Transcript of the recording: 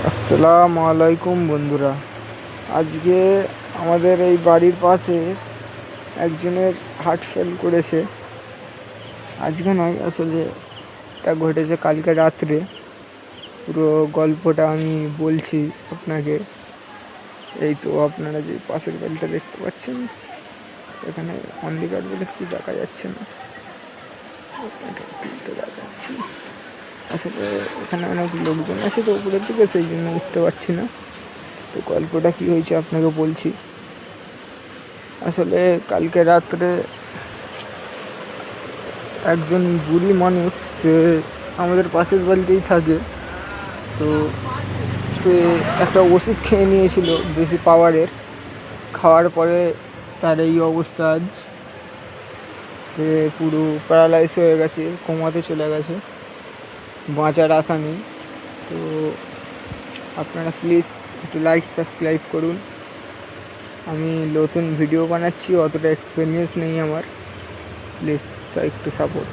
আসসালামু আলাইকুম বন্ধুরা। আজকে আমাদের এই বাড়ির পাশে একজনের হার্ট ফেল করেছে। আজকে নয়, আসলে এটা ঘটেছে কালকে রাত্রে। পুরো গল্পটা আমি বলছি আপনাকে। এই তো আপনারা যে পাশের বাড়িটা দেখতে পাচ্ছেন, এখানে অন্ধকার বলে কি দেখা যাচ্ছে না, আপনাকে একটু দেখাচ্ছি। আসলে এখানে অনেক লোকজন আছে তো উপরের দিকে, সেই জন্য উঠতে পারছি না। তো গল্পটা কী হয়েছে আপনাকে বলছি। আসলে কালকে রাত্রে একজন বুড়ি মানুষ, সে আমাদের পাশের বাড়িতেই থাকে। তো সে একটা ওষুধ খেয়ে নিয়েছিল বেশি পাওয়ারের। খাওয়ার পরে তার এই অবস্থা আজ, সে পুরো প্যারালাইজ হয়ে গেছে, কোমাতে চলে গেছে, বাঁচার আশা নেই। তো আপনারা প্লিজ একটু লাইক সাবস্ক্রাইব করুন। আমি নতুন ভিডিও বানাচ্ছি, অতটা এক্সপিরিয়েন্স নেই আমার, প্লিজ একটু সাপোর্ট।